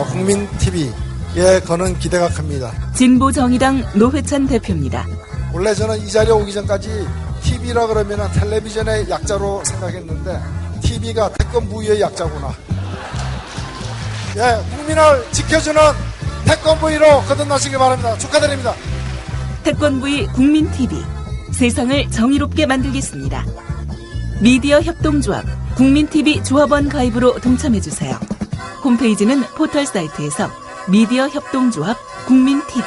국민 TV에 거는 기대가 큽니다. 진보정의당 노회찬 대표입니다. 원래 저는 이 자리에 오기 전까지 TV라 그러면 텔레비전의 약자로 생각했는데 TV가 태권부의 약자구나. 예, 국민을 지켜주는 태권부의로 거듭나시길 바랍니다. 축하드립니다. 태권부의 국민TV, 세상을 정의롭게 만들겠습니다. 미디어 협동조합 국민TV 조합원 가입으로 동참해주세요. 홈페이지는 포털 사이트에서 미디어 협동조합 국민TV.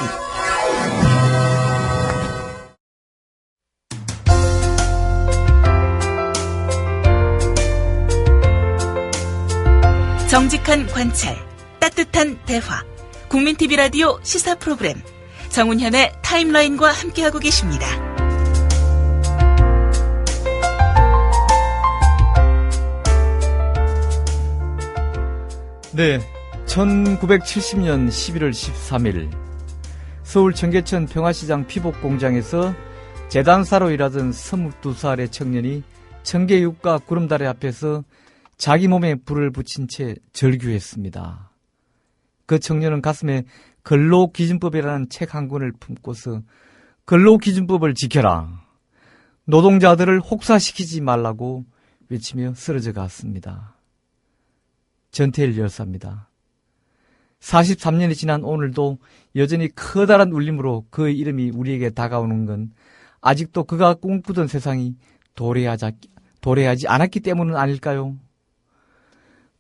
정직한 관찰, 따뜻한 대화, 국민TV 라디오 시사 프로그램 정운현의 타임라인과 함께하고 계십니다. 네, 1970년 11월 13일 서울 청계천 평화시장 피복공장에서 재단사로 일하던 22살의 청년이 청계육과 구름다리 앞에서 자기 몸에 불을 붙인 채 절규했습니다. 그 청년은 가슴에 근로기준법이라는 책 한 권을 품고서 근로기준법을 지켜라, 노동자들을 혹사시키지 말라고 외치며 쓰러져 갔습니다. 전태일 열사입니다. 43년이 지난 오늘도 여전히 커다란 울림으로 그의 이름이 우리에게 다가오는 건 아직도 그가 꿈꾸던 세상이 도래하지 않았기 때문은 아닐까요?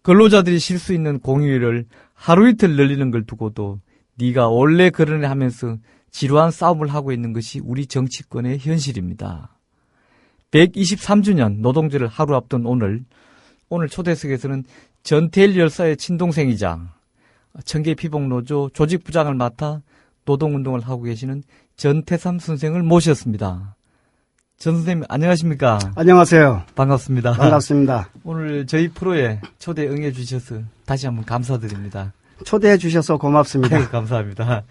근로자들이 쉴 수 있는 공휴일을 하루 이틀 늘리는 걸 두고도 네가 원래 그러네 하면서 지루한 싸움을 하고 있는 것이 우리 정치권의 현실입니다. 123주년 노동절을 하루 앞둔 오늘 초대석에서는 전태일 열사의 친동생이자 청계피복노조 조직부장을 맡아 노동운동을 하고 계시는 전태삼 선생을 모셨습니다. 전 선생님 안녕하십니까? 안녕하세요. 반갑습니다. 반갑습니다. 오늘 저희 프로에 초대 응해 주셔서 다시 한번 감사드립니다. 초대해 주셔서 고맙습니다. 네, 감사합니다.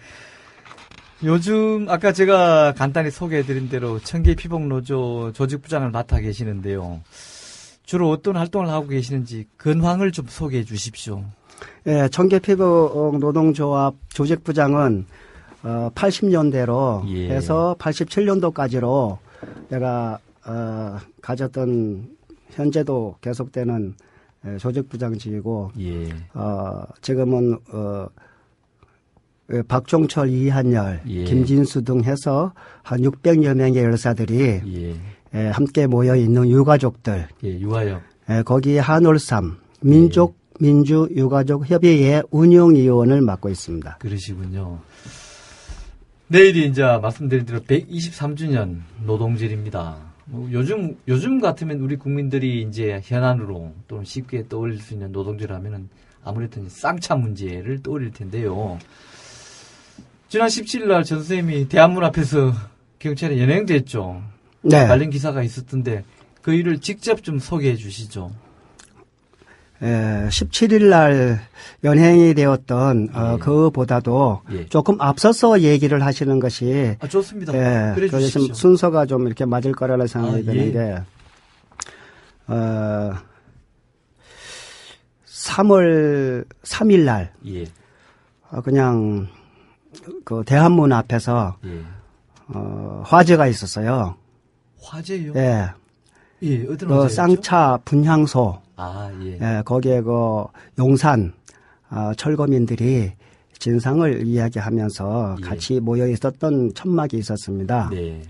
요즘 아까 제가 간단히 소개해드린 대로 청계피복노조 조직부장을 맡아 계시는데요. 주로 어떤 활동을 하고 계시는지 근황을 좀 소개해 주십시오. 예, 청계피복 노동조합 조직부장은 80년대로 예. 해서 87년도까지로 내가 가졌던 현재도 계속되는 조직부장직이고 예. 지금은 박종철, 이한열, 예. 김진수 등 해서 한 600여 명의 열사들이 예. 함께 모여 있는 유가족들, 예, 유아요. 거기 한올삼 민주 유가족 협의회 운영위원을 맡고 있습니다. 그러시군요. 내일이 이제 말씀드린 대로 123주년 노동절입니다. 요즘 같으면 우리 국민들이 이제 현안으로 또는 쉽게 떠올릴 수 있는 노동절 하면은 아무래도 쌍차 문제를 떠올릴 텐데요. 지난 17일 날 전 선생님이 대한문 앞에서 경찰에 연행됐죠. 네. 관련 기사가 있었던데 그 일을 직접 좀 소개해 주시죠. 17일 날 연행이 되었던 그보다도 조금 앞서서 얘기를 하시는 것이 좋습니다. 그래 주십시오. 순서가 좀 이렇게 맞을 거라는 생각이 드는 게 3월 3일 날 그냥 그 대한문 앞에서 화재가 있었어요. 화재요? 예. 예, 어떤 화재였죠? 쌍차 분향소. 예, 거기에 그 용산 철거민들이 진상을 이야기하면서 같이 모여 있었던 천막이 있었습니다. 네.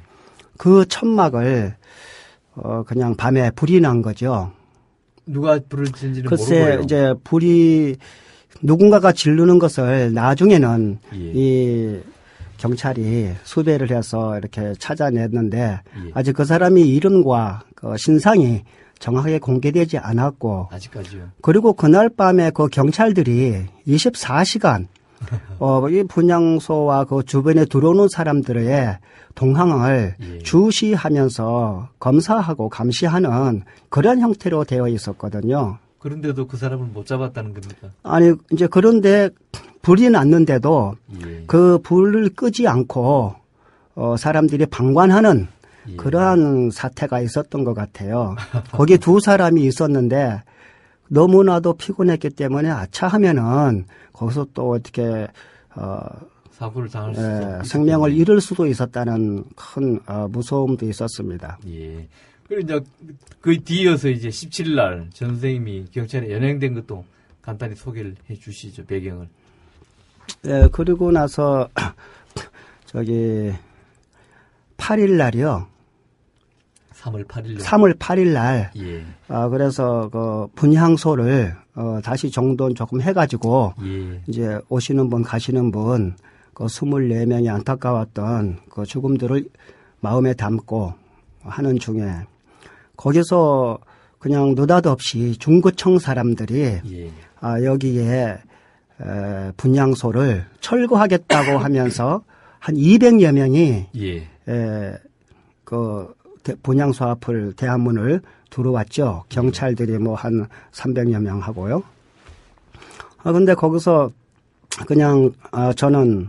그 천막을 그냥 밤에 불이 난 거죠. 누가 불을 지른지는 글쎄 모르고요. 이제 불이 누군가가 지르는 것을 나중에는 이 경찰이 수배를 해서 이렇게 찾아냈는데 아직 그 사람이 이름과 그 신상이 정확하게 공개되지 않았고 아직까지요. 그리고 그날 밤에 그 경찰들이 24시간 이 분향소와 그 주변에 들어오는 사람들의 동향을 주시하면서 검사하고 감시하는 그런 형태로 되어 있었거든요. 그런데도 그 사람을 못 잡았다는 겁니까? 아니 이제 그런데 불이 났는데도 그 불을 끄지 않고 사람들이 방관하는 그러한 사태가 있었던 것 같아요. 거기 두 사람이 있었는데 너무나도 피곤했기 때문에 아차하면은 거기서 또 어떻게 사고를 당할 수도 생명을 잃을 수도 있었다는 큰 무서움도 있었습니다. 예. 그리고 이제 그 뒤이어서 이제 17일 날 전 선생님이 경찰에 연행된 것도 간단히 소개를 해 주시죠, 배경을. 예, 그리고 나서 저기 8일 날이요. 3월 8일. 3월 8일 날. 예. 그래서 그 분향소를 다시 정돈 조금 해가지고 예. 이제 오시는 분 가시는 분 그 24명이 안타까웠던 그 죽음들을 마음에 담고 하는 중에 거기서 그냥 느닷없이 중구청 사람들이 예. 여기에 분향소를 철거하겠다고 하면서 한 200여 명이 예. 그 분향소 앞을 대한문을 들어왔죠. 경찰들이 뭐 한 300여 명 하고요. 근데 거기서 그냥 저는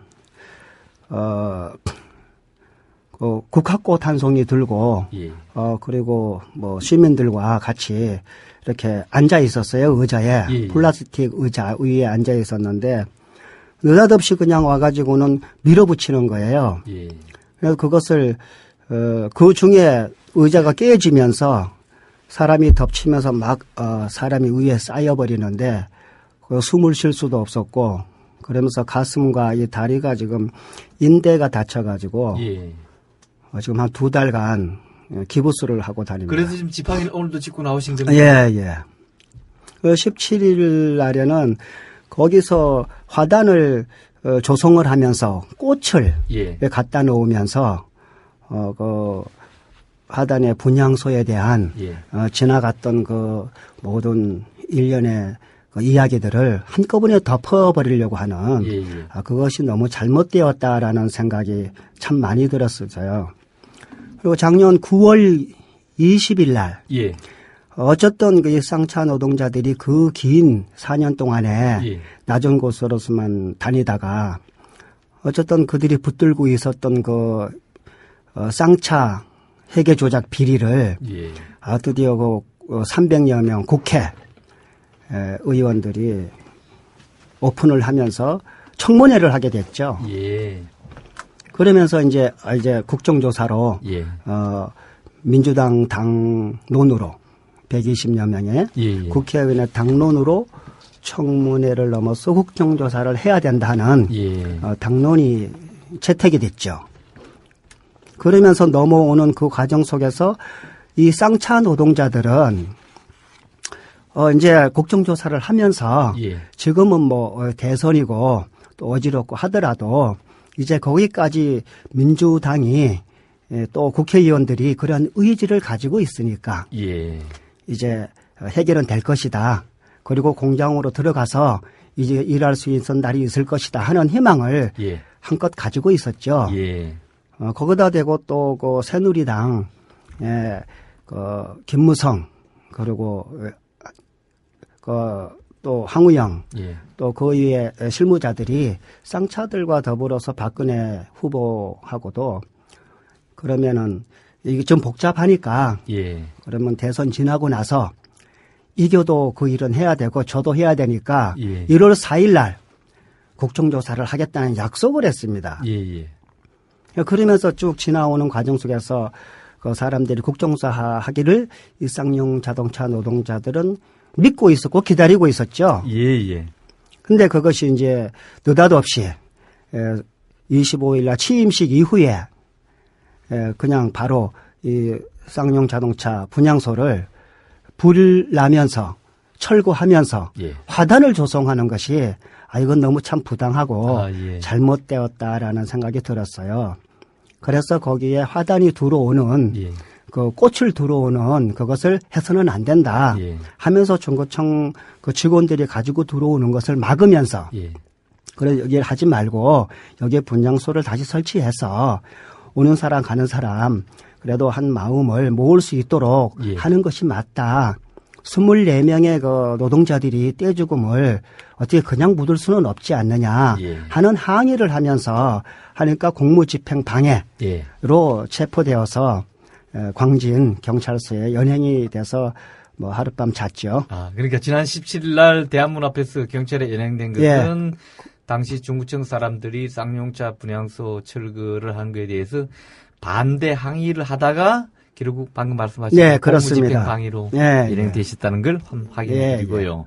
그 국화꽃 한 송이 들고 예. 그리고 뭐 시민들과 같이 이렇게 앉아 있었어요. 의자에 예. 플라스틱 의자 위에 앉아 있었는데 느닷없이 그냥 와가지고는 밀어붙이는 거예요. 예. 그래서 그것을 그 중에 의자가 깨지면서 사람이 덮치면서 막 사람이 위에 쌓여버리는데 숨을 쉴 수도 없었고 그러면서 가슴과 이 다리가 지금 인대가 다쳐가지고 예. 지금 한 2달간 기부스를 하고 다닙니다. 그래서 지금 지팡이를 오늘도 짚고 나오신 겁니까? 예, 예. 그 17일 날에는 거기서 화단을 조성을 하면서 꽃을 예. 갖다 놓으면서 그 화단의 분향소에 대한 예. 지나갔던 그 모든 일련의 그 이야기들을 한꺼번에 덮어버리려고 하는 예, 예. 그것이 너무 잘못되었다라는 생각이 참 많이 들었어요. 그리고 작년 9월 20일 날 예. 어쨌든 그 쌍차 노동자들이 그 긴 4년 동안에 예. 낮은 곳으로서만 다니다가 어쨌든 그들이 붙들고 있었던 그 쌍차 회계 조작 비리를 예. 드디어 그 300여 명 국회 의원들이 오픈을 하면서 청문회를 하게 됐죠. 예. 그러면서 이제 국정조사로 예. 민주당 당론으로 120여 명의 예. 국회의원의 당론으로 청문회를 넘어서 국정조사를 해야 된다는 예. 당론이 채택이 됐죠. 그러면서 넘어오는 그 과정 속에서 이 쌍차 노동자들은 이제 국정조사를 하면서 예. 지금은 뭐 대선이고 또 어지럽고 하더라도 이제 거기까지 민주당이 또 국회의원들이 그런 의지를 가지고 있으니까 예. 이제 해결은 될 것이다. 그리고 공장으로 들어가서 이제 일할 수 있는 날이 있을 것이다 하는 희망을 예. 한껏 가지고 있었죠. 예. 거기다 대고 또 그 새누리당 그 김무성 그리고 또 황우영 예. 또 그 위에 실무자들이 쌍차들과 더불어서 박근혜 후보하고도 그러면은 이게 좀 복잡하니까 예. 그러면 대선 지나고 나서 이겨도 그 일은 해야 되고 저도 해야 되니까 예. 1월 4일 날 국정조사를 하겠다는 약속을 했습니다. 예. 예. 그러면서 쭉 지나오는 과정 속에서 그 사람들이 국정조사 하기를 이 쌍용 자동차 노동자들은 믿고 있었고 기다리고 있었죠. 예. 예. 근데 그것이 이제 느닷없이 25일 날 취임식 이후에 그냥 바로 이 쌍용 자동차 분향소를 불 나면서 철거하면서 예. 화단을 조성하는 것이 이건 너무 참 부당하고 예. 잘못되었다라는 생각이 들었어요. 그래서 거기에 화단이 들어오는 예. 그 꽃을 들어오는 그것을 해서는 안 된다 예. 하면서 중구청 그 직원들이 가지고 들어오는 것을 막으면서 예. 그래 여기를 하지 말고 여기에 분향소를 다시 설치해서 오는 사람 가는 사람 그래도 한 마음을 모을 수 있도록 예. 하는 것이 맞다. 24명의 그 노동자들이 떼죽음을 어떻게 그냥 묻을 수는 없지 않느냐 예. 하는 항의를 하면서 하니까 공무집행 방해로 예. 체포되어서 광진 경찰서에 연행이 돼서 뭐 하룻밤 잤죠. 아, 그러니까 지난 17일 날 대한문 앞에서 경찰에 연행된 것은 당시 중구청 사람들이 쌍용차 분향소 철거를 한 거에 대해서 반대 항의를 하다가 결국 방금 말씀하신 그렇습니다. 공무집행 방해로 연행되셨다는 걸 확인드리고요.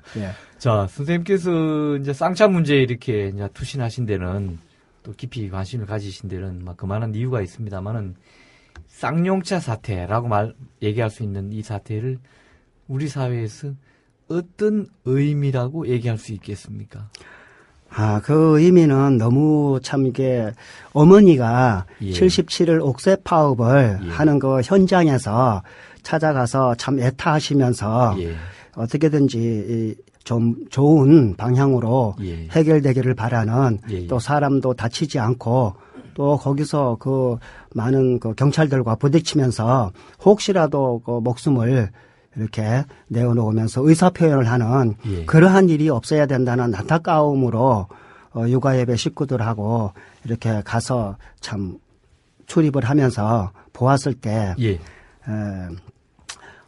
자, 선생님께서 이제 쌍차 문제에 이렇게 이제 투신하신 데는 또 깊이 관심을 가지신 데는 막 그만한 이유가 있습니다만은 쌍용차 사태라고 얘기할 수 있는 이 사태를 우리 사회에서 어떤 의미라고 얘기할 수 있겠습니까? 그 의미는 너무 참 이게 어머니가 77일 옥새 파업을 하는 그 현장에서 찾아가서 참 애타하시면서 어떻게든지 좀 좋은 방향으로 해결되기를 바라는 또 사람도 다치지 않고 또 거기서 그 많은 그 경찰들과 부딪히면서 혹시라도 그 목숨을 이렇게 내어놓으면서 의사표현을 하는 그러한 일이 없어야 된다는 안타까움으로 육아예배 식구들하고 이렇게 가서 참 출입을 하면서 보았을 때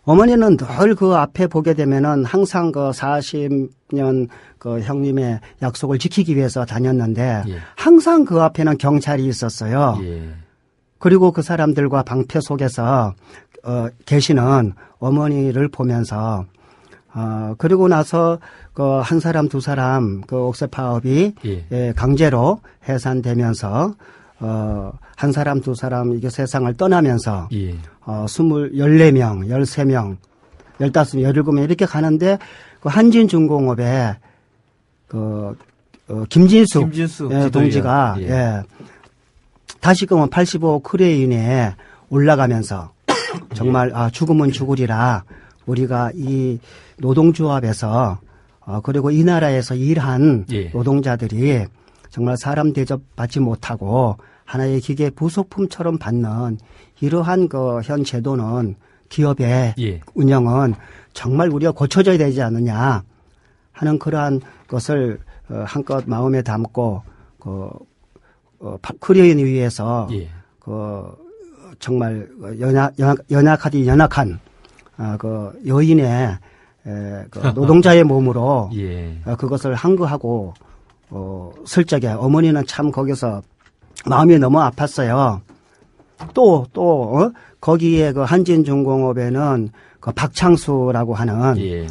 어머니는 늘 그 앞에 보게 되면은 항상 그 40년 그 형님의 약속을 지키기 위해서 다녔는데 항상 그 앞에는 경찰이 있었어요. 그리고 그 사람들과 방패 속에서 계시는 어머니를 보면서 그리고 나서 그 한 사람 두 사람 그 옥새 파업이 강제로 해산되면서 한 사람 두 사람 이게 세상을 떠나면서 14명, 13명, 15명, 17명 이렇게 가는데 그 한진중공업에 김진숙 동지가 다시금은 85 크레인에 올라가면서 정말 죽으면 죽으리라 우리가 이 노동조합에서 그리고 이 나라에서 일한 노동자들이 정말 사람 대접받지 못하고 하나의 기계 부속품처럼 받는 이러한 그 현 제도는 기업의 운영은 정말 우리가 고쳐져야 되지 않느냐 하는 그러한 것을 한껏 마음에 담고 크레인 위에서 정말 연약한 그 여인의 그 노동자의 몸으로 그것을 항거하고 슬쩍에 어머니는 참 거기서 마음이 너무 아팠어요. 또 거기에 그 한진중공업에는 그 박창수라고 하는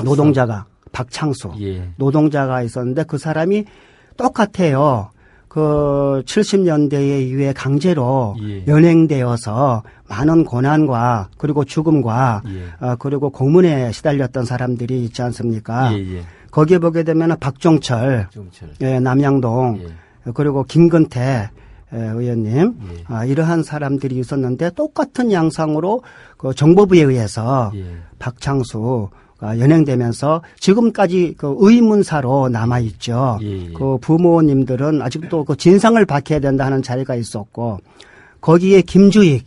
노동자가 박창수 노동자가 있었는데 그 사람이 똑같아요. 그 70년대에 이후에 강제로 연행되어서 많은 고난과 그리고 죽음과 그리고 고문에 시달렸던 사람들이 있지 않습니까? 거기에 보게 되면 박종철, 남양동 그리고 김근태 의원님 이러한 사람들이 있었는데 똑같은 양상으로 그 정보부에 의해서 박창수 연행되면서 지금까지 그 의문사로 남아 있죠. 그 부모님들은 아직도 그 진상을 밝혀야 된다 하는 자리가 있었고 거기에 김주익이가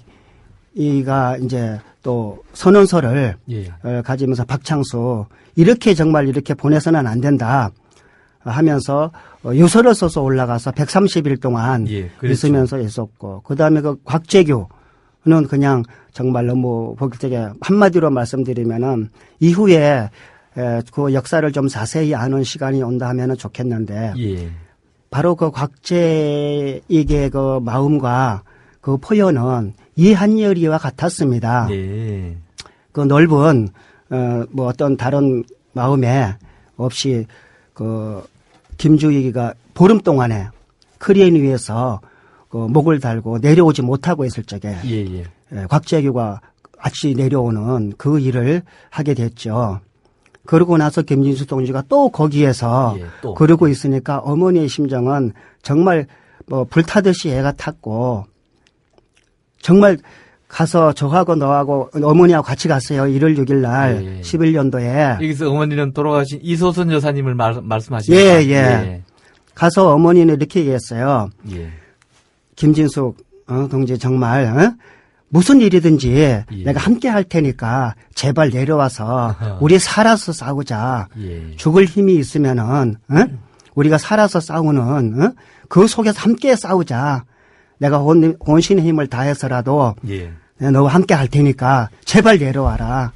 이제 또 선언서를 가지면서 박창수 이렇게 정말 이렇게 보내서는 안 된다 하면서 유서를 써서 올라가서 130일 동안 있으면서 있었고 그다음에 그 곽재규는 그냥 정말 너무 보기 되게 한마디로 말씀드리면은 이후에 그 역사를 좀 자세히 아는 시간이 온다 하면은 좋겠는데 바로 그 곽재익의 그 마음과 그 표현은 이한열이와 같았습니다. 그 넓은 뭐 어떤 다른 마음에 없이 그 김주익이가 보름 동안에 크레인 위에서 그 목을 달고 내려오지 못하고 있을 적에 곽재규가 같이 내려오는 그 일을 하게 됐죠. 그러고 나서 김진수 동지가 또 거기에서 그러고 있으니까 어머니의 심정은 정말 뭐 불타듯이 애가 탔고 정말 가서 저하고 너하고 어머니하고 같이 갔어요. 1월 6일 날 11년도에. 여기서 어머니는 돌아가신 이소선 여사님을 말씀하시는 가서 어머니는 이렇게 얘기했어요. 김진숙 동지 정말 무슨 일이든지 내가 함께 할 테니까 제발 내려와서 우리 살아서 싸우자. 죽을 힘이 있으면은 우리가 살아서 싸우는 그 속에서 함께 싸우자. 내가 혼신의 힘을 다해서라도 너와 함께 할 테니까 제발 내려와라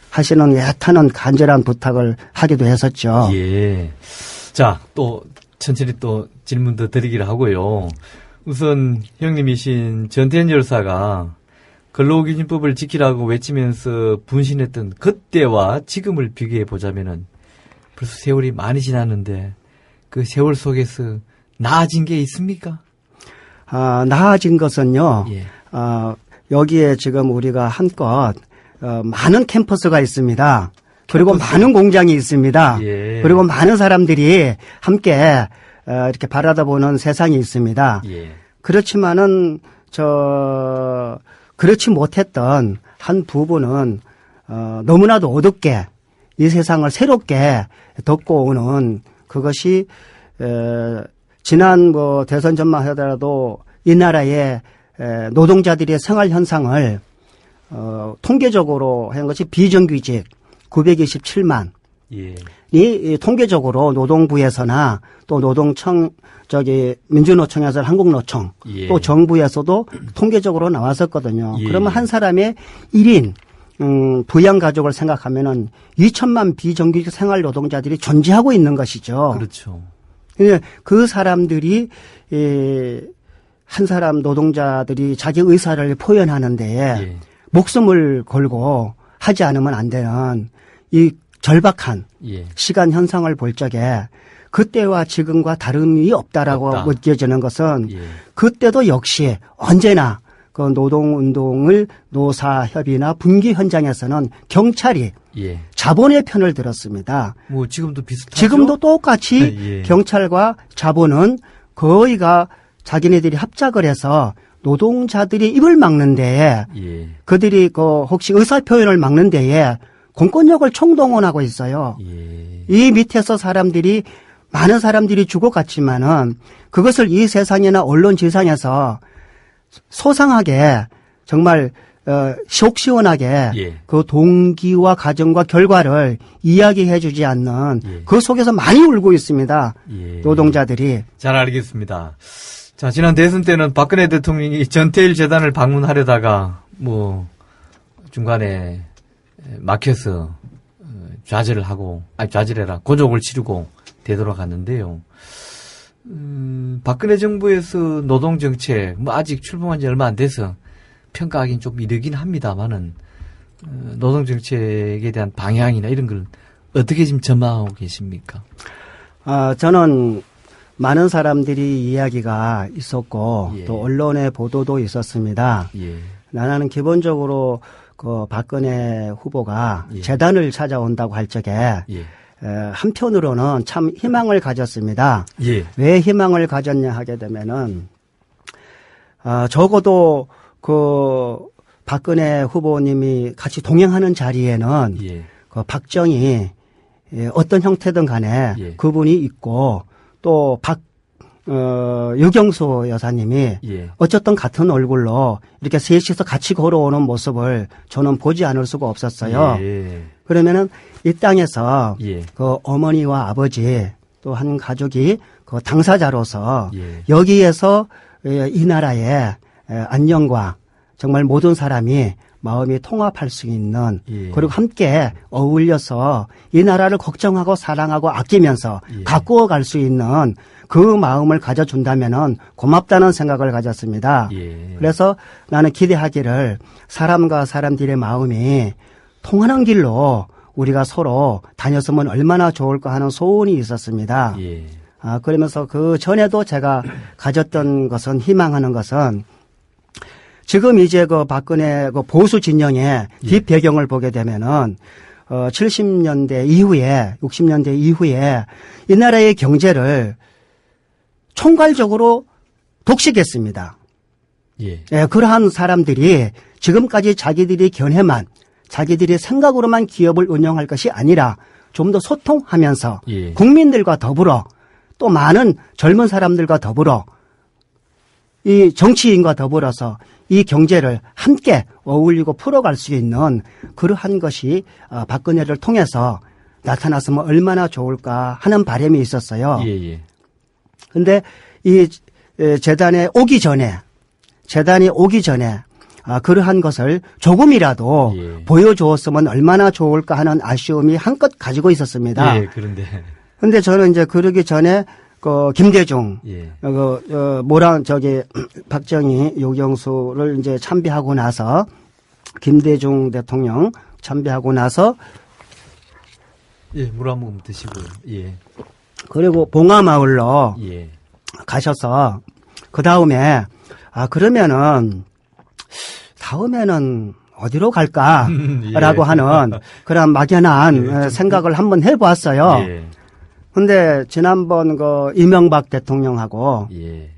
하시는 애타는 간절한 부탁을 하기도 했었죠. 예. 자, 또 천천히 또 질문 더 드리기로 하고요. 우선 형님이신 전태현 열사가 근로기준법을 지키라고 외치면서 분신했던 그때와 지금을 비교해 보자면은 벌써 세월이 많이 지났는데 그 세월 속에서 나아진 게 있습니까? 나아진 것은요. 예. 여기에 지금 우리가 한껏 많은 캠퍼스가 있습니다. 그리고 많은 공장이 있습니다. 예. 그리고 많은 사람들이 함께 이렇게 바라다 보는 세상이 있습니다. 예. 그렇지만은 그렇지 못했던 한 부분은 너무나도 어둡게 이 세상을 새롭게 덮고 오는 그것이 지난 대선 전만 하더라도 이 나라의 노동자들의 생활 현상을 통계적으로 한 것이 비정규직 927만 예. 이 통계적으로 노동부에서나 또 노동청 민주노총에서 한국노총 예. 또 정부에서도 통계적으로 나왔었거든요. 예. 그러면 한 사람의 1인 부양가족을 생각하면은 2천만 비정규직 생활 노동자들이 존재하고 있는 것이죠. 그렇죠. 그 사람들이 한 사람 노동자들이 자기 의사를 표현하는데 예. 목숨을 걸고 하지 않으면 안 되는 이 절박한 예. 시간 시간 현상을 볼 적에 그때와 지금과 다름이 없다라고 없다. 느껴지는 것은 예. 그때도 역시 언제나 그 노동운동을 노사협의나 분기 현장에서는 경찰이 예. 자본의 편을 들었습니다. 뭐 지금도 비슷하죠. 지금도 똑같이 예. 경찰과 자본은 거의가 자기네들이 합작을 해서 노동자들이 입을 막는 데에 예. 그들이 혹시 의사표현을 막는 데에 공권력을 총동원하고 있어요. 예. 이 밑에서 많은 사람들이 죽어갔지만은 그것을 이 세상이나 언론 지상에서 소상하게 정말 속 시원하게 예. 그 동기와 과정과 결과를 이야기해 주지 않는 예. 그 속에서 많이 울고 있습니다. 예. 노동자들이. 잘 알겠습니다. 자, 지난 대선 때는 박근혜 대통령이 전태일 재단을 방문하려다가 중간에 막혀서 좌절해라 고족을 치르고 되돌아갔는데요. 박근혜 정부에서 노동정책 아직 출범한 지 얼마 안 돼서 평가하기는 좀 이르긴 합니다만은 노동정책에 대한 방향이나 이런 걸 어떻게 지금 전망하고 계십니까? 저는 많은 사람들이 이야기가 있었고 예. 또 언론의 보도도 있었습니다. 예. 나는 기본적으로 그 박근혜 후보가 예. 재단을 찾아온다고 할 적에 예. 한편으로는 참 희망을 가졌습니다. 예. 왜 희망을 가졌냐 하게 되면은 적어도 그 박근혜 후보님이 같이 동행하는 자리에는 예. 그 박정희 어떤 형태든 간에 예. 그분이 있고 또 유경수 여사님이 예. 어쨌든 같은 얼굴로 이렇게 셋이서 같이 걸어오는 모습을 저는 보지 않을 수가 없었어요. 예. 그러면은 이 땅에서 예. 그 어머니와 아버지 또 한 가족이 그 당사자로서 예. 여기에서 이 나라의 안녕과 정말 모든 사람이 마음이 통합할 수 있는 예. 그리고 함께 어울려서 이 나라를 걱정하고 사랑하고 아끼면서 예. 가꾸어 갈 수 있는 그 마음을 가져준다면은 고맙다는 생각을 가졌습니다. 예. 그래서 나는 기대하기를 사람과 사람들의 마음이 통하는 길로 우리가 서로 다녔으면 얼마나 좋을까 하는 소원이 있었습니다. 예. 그러면서 그 전에도 제가 가졌던 것은 희망하는 것은 지금 이제 그 박근혜 그 보수 진영의 뒷배경을 보게 되면은 70년대 이후에 60년대 이후에 이 나라의 경제를 총괄적으로 독식했습니다. 예. 그러한 사람들이 지금까지 자기들이 견해만 자기들이 생각으로만 기업을 운영할 것이 아니라 좀 더 소통하면서 예. 국민들과 더불어 또 많은 젊은 사람들과 더불어 이 정치인과 더불어서 이 경제를 함께 어울리고 풀어갈 수 있는 그러한 것이 박근혜를 통해서 나타났으면 얼마나 좋을까 하는 바람이 있었어요. 예. 근데 이 재단이 오기 전에 그러한 것을 조금이라도 예. 보여주었으면 얼마나 좋을까 하는 아쉬움이 한껏 가지고 있었습니다. 예, 그런데. 근데 저는 이제 그러기 전에 김대중, 예. 박정희, 요경수를 이제 참배하고 나서 김대중 대통령 참배하고 나서 예, 물 한 모금 드시고요. 예. 그리고 봉화마을로 예. 가셔서 그 다음에 그러면은 다음에는 어디로 갈까라고 예. 하는 그런 막연한 예. 생각을 한번 해보았어요. 예. 근데 지난번 이명박 대통령하고 예.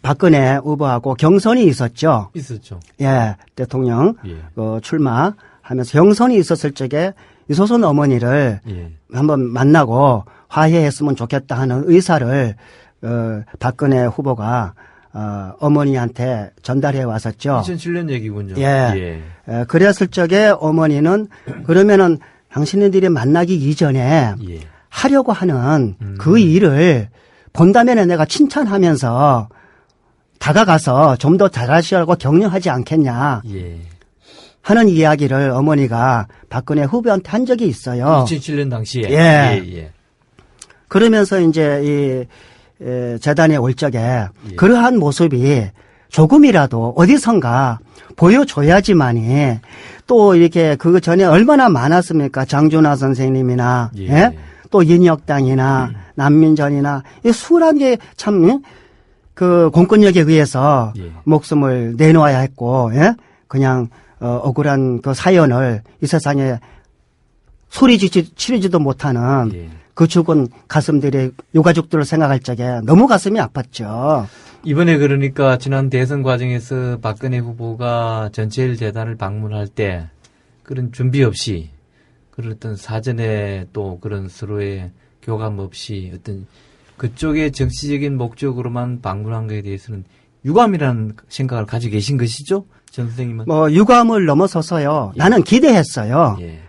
박근혜 후보하고 경선이 있었죠. 있었죠. 예, 대통령 예. 출마하면서 경선이 있었을 적에 이소선 어머니를 예. 한번 만나고 화해했으면 좋겠다 하는 의사를 박근혜 후보가 어머니한테 전달해 왔었죠. 2007년 얘기군요. 예. 그랬을 적에 어머니는 그러면은 당신들이 만나기 이전에 예. 하려고 하는 그 일을 본다면 내가 칭찬하면서 다가가서 좀 더 잘하시라고 격려하지 않겠냐 예. 하는 이야기를 어머니가 박근혜 후보한테 한 적이 있어요. 2007년 당시에. 예. 예. 그러면서 이제 재단에 올 적에 그러한 모습이 조금이라도 어디선가 보여줘야지만이 또 이렇게 그 전에 얼마나 많았습니까? 장준하 선생님이나 예. 예? 또 인혁당이나 난민전이나 이 수란 게 참 그 공권력에 의해서 예. 목숨을 내놓아야 했고 예? 그냥 억울한 그 사연을 이 세상에 치르지도 못하는 예. 그 죽은 가슴들의 유가족들을 생각할 적에 너무 가슴이 아팠죠. 이번에 그러니까 지난 대선 과정에서 박근혜 후보가 전체일 재단을 방문할 때 그런 준비 없이 그런 어떤 사전에 또 그런 서로의 교감 없이 어떤 그쪽의 정치적인 목적으로만 방문한 것에 대해서는 유감이라는 생각을 가지고 계신 것이죠? 전 선생님은? 유감을 넘어서서요. 나는 기대했어요. 예.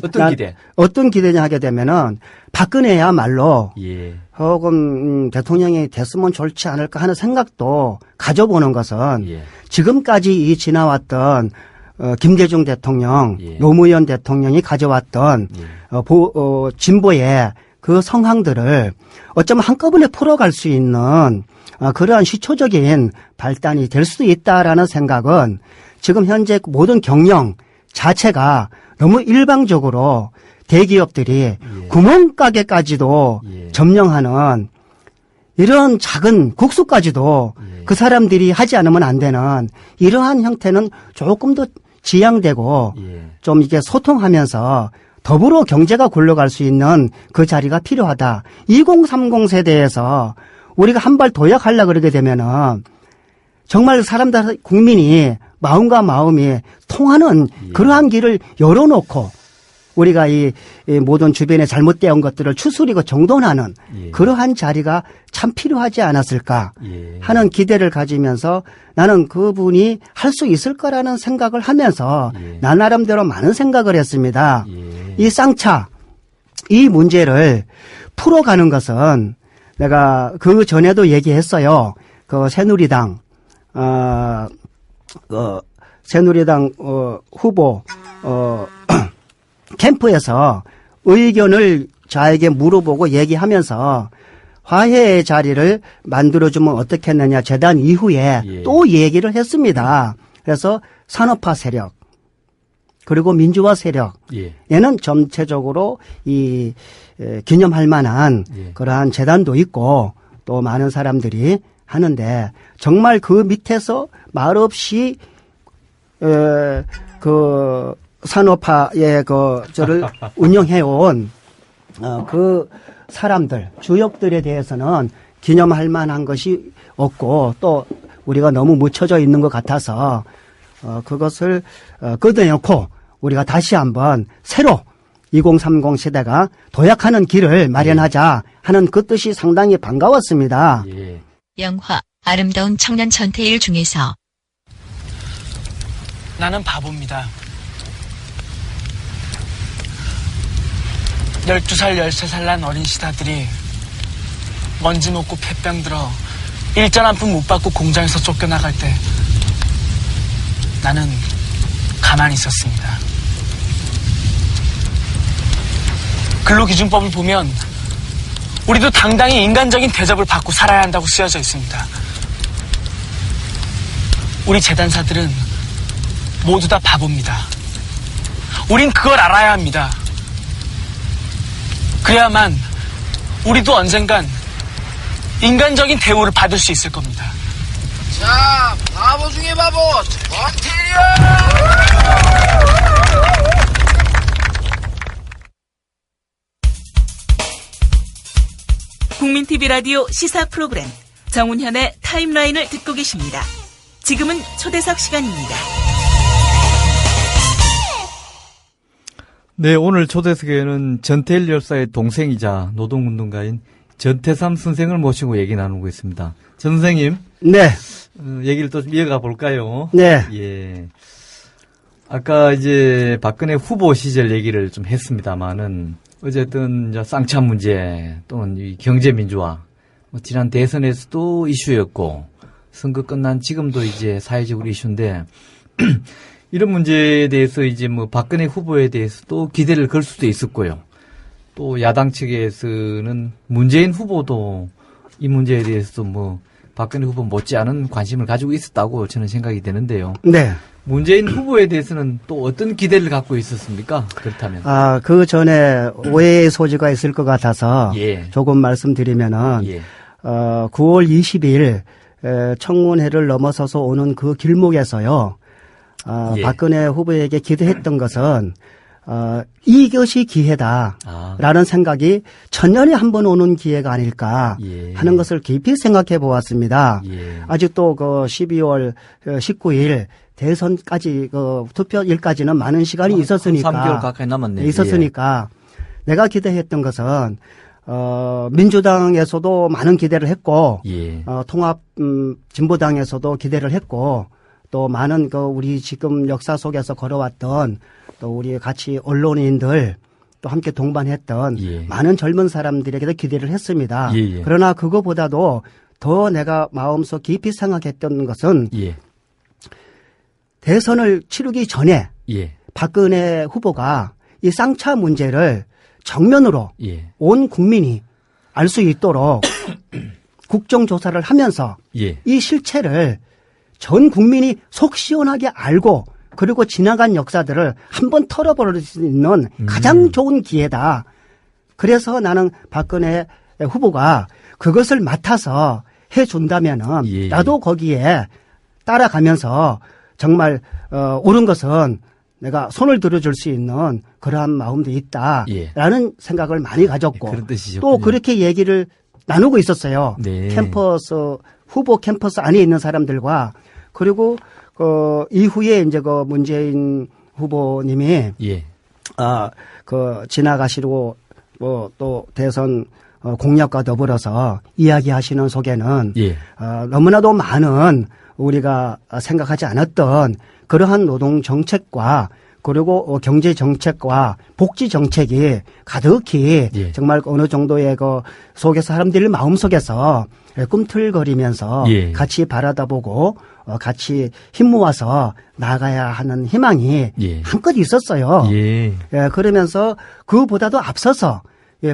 어떤 기대? 어떤 기대냐 하게 되면은 박근혜야말로 예. 혹은 대통령이 됐으면 좋지 않을까 하는 생각도 가져보는 것은 예. 지금까지 이 지나왔던 김대중 대통령, 예. 노무현 대통령이 가져왔던 진보의 그 성향들을 어쩌면 한꺼번에 풀어갈 수 있는 그러한 시초적인 발단이 될 수도 있다라는 생각은 지금 현재 모든 경영 자체가 너무 일방적으로 대기업들이 구멍가게까지도 점령하는 이런 작은 국수까지도 그 사람들이 하지 않으면 안 되는 이러한 형태는 조금 더 지양되고 좀 이게 소통하면서 더불어 경제가 굴러갈 수 있는 그 자리가 필요하다. 2030 세대에서 우리가 한 발 도약하려고 그러게 되면은 정말 사람들, 국민이 마음과 마음이 통하는 그러한 길을 열어놓고 우리가 이 모든 주변에 잘못되어 온 것들을 추스리고 정돈하는 그러한 자리가 참 필요하지 않았을까 하는 기대를 가지면서 나는 그분이 할 수 있을 거라는 생각을 하면서 나 나름대로 많은 생각을 했습니다. 이 쌍차, 이 문제를 풀어가는 것은 내가 그 전에도 얘기했어요. 그 새누리당 후보 캠프에서 의견을 저에게 물어보고 얘기하면서 화해의 자리를 만들어주면 어떻겠느냐 재단 이후에 또 얘기를 했습니다. 그래서 산업화 세력 그리고 민주화 세력 얘는 전체적으로 이 기념할 만한 그러한 재단도 있고 또 많은 사람들이 하는데 정말 그 밑에서 말없이 그 산업화의 저를 운영해온 그 사람들 주역들에 대해서는 기념할 만한 것이 없고 또 우리가 너무 묻혀져 있는 것 같아서 그것을 걷어내고 우리가 다시 한번 새로 2030 시대가 도약하는 길을 마련하자 하는 그 뜻이 상당히 반가웠습니다. 영화 아름다운 청년 전태일 중에서 나는 바보입니다. 12살, 13살 난 어린 시다들이 먼지 먹고 폐병 들어 일전 한 푼 못 받고 공장에서 쫓겨나갈 때 나는 가만히 있었습니다. 근로기준법을 보면 우리도 당당히 인간적인 대접을 받고 살아야 한다고 쓰여져 있습니다. 우리 재단사들은 모두 다 바보입니다. 우린 그걸 알아야 합니다. 그래야만 우리도 언젠간 인간적인 대우를 받을 수 있을 겁니다. 자, 바보 중에 바보, 전태일이야! 국민TV 라디오 시사 프로그램 정운현의 타임라인을 듣고 계십니다. 지금은 초대석 시간입니다. 네, 오늘 초대석에는 전태일 열사의 동생이자 노동운동가인 전태삼 선생을 모시고 얘기 나누고 있습니다. 전 선생님. 네. 얘기를 또 좀 이어가 볼까요? 네. 예. 아까 이제 박근혜 후보 시절 얘기를 좀 했습니다만은 어쨌든 이제 쌍차 문제 또는 이 경제 민주화 뭐 지난 대선에서도 이슈였고 선거 끝난 지금도 이제 사회적으로 이슈인데 이런 문제에 대해서 이제 뭐 박근혜 후보에 대해서도 기대를 걸 수도 있었고요. 또 야당 측에서는 문재인 후보도 이 문제에 대해서도 뭐 박근혜 후보 못지않은 관심을 가지고 있었다고 저는 생각이 되는데요. 네. 문재인 후보에 대해서는 또 어떤 기대를 갖고 있었습니까? 그렇다면. 그 전에 오해의 소지가 있을 것 같아서 예. 조금 말씀드리면은, 예. 9월 20일 청문회를 넘어서서 오는 그 길목에서요, 예. 박근혜 후보에게 기대했던 것은, 이것이 기회다라는 생각이 천년에 한 번 오는 기회가 아닐까 예. 하는 것을 깊이 생각해 보았습니다. 예. 아직도 그 12월 19일 대선까지 그 투표일까지는 많은 시간이 있었으니까 3개월 가까이 남았네요. 있었으니까 내가 기대했던 것은 민주당에서도 많은 기대를 했고 예. 통합 진보당에서도 기대를 했고 또 많은 그 우리 지금 역사 속에서 걸어왔던 또 우리 같이 언론인들 또 함께 동반했던 예. 많은 젊은 사람들에게도 기대를 했습니다. 예. 그러나 그거보다도 더 내가 마음속 깊이 생각했던 것은 예. 대선을 치르기 전에 예. 박근혜 후보가 이 쌍차 문제를 정면으로 예. 온 국민이 알 수 있도록 국정조사를 하면서 예. 이 실체를 전 국민이 속 시원하게 알고 그리고 지나간 역사들을 한번 털어버릴 수 있는 가장 좋은 기회다. 그래서 나는 박근혜 후보가 그것을 맡아서 해준다면은 예. 나도 거기에 따라가면서 정말 옳은 것은 내가 손을 들어줄 수 있는 그러한 마음도 있다라는 예. 생각을 많이 가졌고 그런 뜻이셨군요. 또 그렇게 얘기를 나누고 있었어요. 네. 후보 캠퍼스 안에 있는 사람들과 그리고 이후에 이제 그 문재인 후보님이 예. 지나가시고 또 대선 공약과 더불어서 이야기하시는 속에는 예. 너무나도 많은 우리가 생각하지 않았던 그러한 노동 정책과 그리고 경제 정책과 복지 정책이 가득히 예. 정말 어느 정도의 그 속에서 사람들 마음속에서 꿈틀거리면서 예. 같이 바라다보고 같이 힘 모아서 나가야 하는 희망이 예. 한껏 있었어요. 예. 그러면서 그보다도 앞서서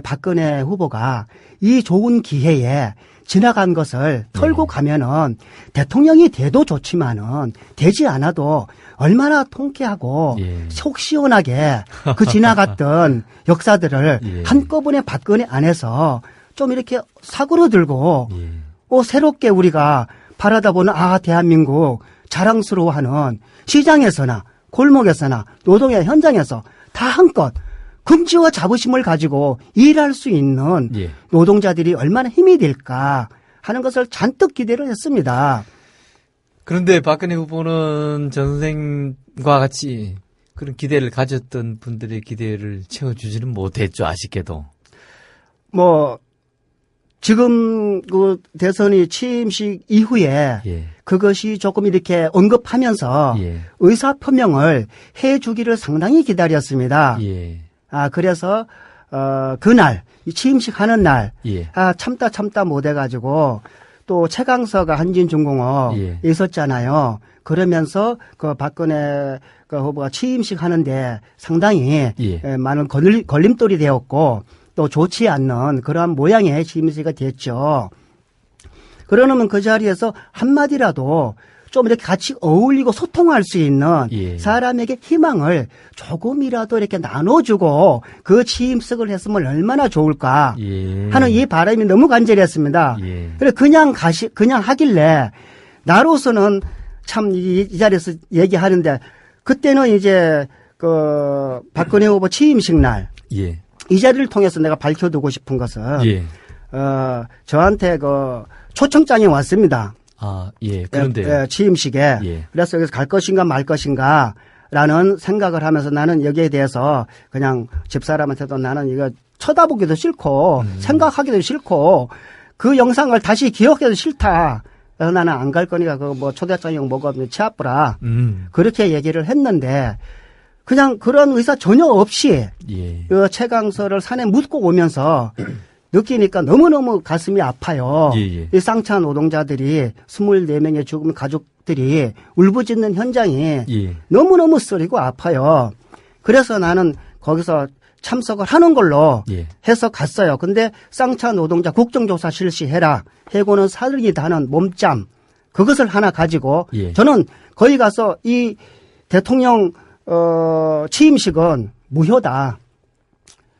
박근혜 후보가 이 좋은 기회에 지나간 것을 털고 가면은 대통령이 돼도 좋지만은 되지 않아도 얼마나 통쾌하고 예. 속 시원하게 그 지나갔던 역사들을 예. 한꺼번에 박근혜 안에서 좀 이렇게 사그러들고 예. 새롭게 우리가 바라다 보는 대한민국 자랑스러워하는 시장에서나 골목에서나 노동의 현장에서 다 한껏 긍지와 자부심을 가지고 일할 수 있는 예. 노동자들이 얼마나 힘이 될까 하는 것을 잔뜩 기대를 했습니다. 그런데 박근혜 후보는 전 선생과 같이 그런 기대를 가졌던 분들의 기대를 채워주지는 못했죠, 아쉽게도. 지금 그 대선이 취임식 이후에 예. 그것이 조금 이렇게 언급하면서 예. 의사 표명을 해주기를 상당히 기다렸습니다. 예. 그래서 그날 취임식 하는 날 예. 참다 못해가지고 또 최강서가 한진중공업 예. 있었잖아요. 그러면서 그 박근혜 그 후보가 취임식 하는데 상당히 예. 많은 걸림돌이 되었고 또 좋지 않는 그러한 모양의 취임식이 됐죠. 그러면 그 자리에서 한마디라도 좀 이렇게 같이 어울리고 소통할 수 있는 예. 사람에게 희망을 조금이라도 이렇게 나눠주고 그 취임식을 했으면 얼마나 좋을까 예. 하는 이 바람이 너무 간절했습니다. 예. 그래 그냥 하길래 나로서는 참 이 자리에서 얘기하는데 그때는 이제 그 박근혜 후보 취임식 날 예. 이 자리를 통해서 내가 밝혀두고 싶은 것은 예. 저한테 그 초청장이 왔습니다. 아, 예. 그런데 예, 취임식에. 예. 그래서 여기서 갈 것인가 말 것인가 라는 생각을 하면서 나는 여기에 대해서 그냥 집사람한테도 나는 이거 쳐다보기도 싫고 생각하기도 싫고 그 영상을 다시 기억해도 싫다. 그래서 나는 안 갈 거니까 그 뭐 초대장이 뭐가 치아뿌라. 그렇게 얘기를 했는데 그냥 그런 의사 전혀 없이 예. 그 최강서를 산에 묻고 오면서 느끼니까 너무너무 가슴이 아파요. 예. 이 쌍차 노동자들이 24명의 죽은 가족들이 울부짖는 현장이 예. 너무너무 쓰리고 아파요. 그래서 나는 거기서 참석을 하는 걸로 예. 해서 갔어요. 근데 쌍차 노동자 국정조사 실시해라. 해고는 사흘이다는 몸짱 그것을 하나 가지고 예. 저는 거기 가서 이 대통령 취임식은 무효다.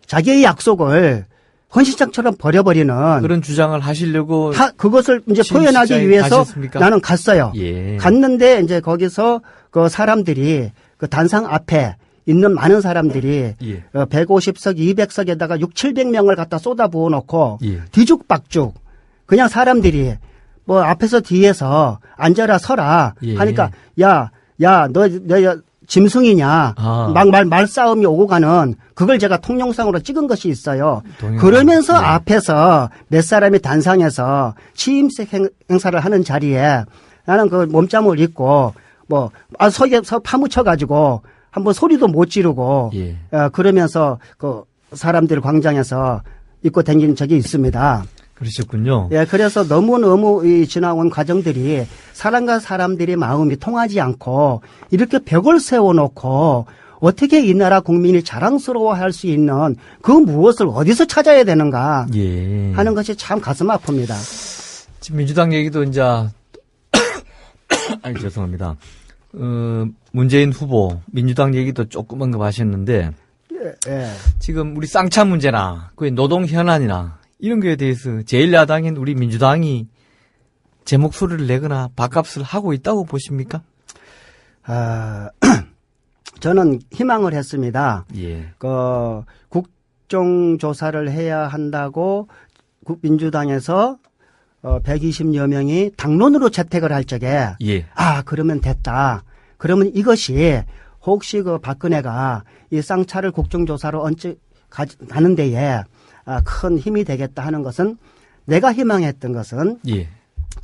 자기의 약속을 헌신장처럼 버려버리는 그런 주장을 하시려고 그것을 이제 취임식장에 표현하기 위해서 가셨습니까? 나는 갔어요. 예. 갔는데 이제 거기서 그 사람들이 그 단상 앞에 있는 많은 사람들이 예. 150석, 200석에다가 6, 700명을 갖다 쏟아부어 놓고 예. 뒤죽박죽 그냥 사람들이 뭐 앞에서 뒤에서 앉아라 서라 예. 하니까 야 너 짐승이냐 아. 말싸움이 오고 가는 그걸 제가 통영상으로 찍은 것이 있어요. 동영상. 그러면서 예. 앞에서 몇 사람이 단상에서 취임식 행사를 하는 자리에 나는 그 몸짱을 입고 서서 파묻혀가지고 한번 소리도 못 지르고 예. 그러면서 그 사람들 광장에서 입고 다니는 적이 있습니다. 그러셨군요. 예, 그래서 너무너무 이 지나온 과정들이 사람과 사람들의 마음이 통하지 않고 이렇게 벽을 세워놓고 어떻게 이 나라 국민이 자랑스러워할 수 있는 그 무엇을 어디서 찾아야 되는가 예. 하는 것이 참 가슴 아픕니다. 지금 민주당 얘기도 이제 아니 죄송합니다. 문재인 후보 민주당 얘기도 조그만 거 하셨는데 예. 지금 우리 쌍차 문제나 그 노동 현안이나 이런 거에 대해서 제1야당인 우리 민주당이 제 목소리를 내거나 밥값을 하고 있다고 보십니까? 저는 희망을 했습니다. 예. 그 국정조사를 해야 한다고 민주당에서 120여 명이 당론으로 채택을 할 적에 예. 그러면 됐다. 그러면 이것이 혹시 그 박근혜가 이 쌍차를 국정조사로 가는 데에 큰 힘이 되겠다 하는 것은 내가 희망했던 것은 예.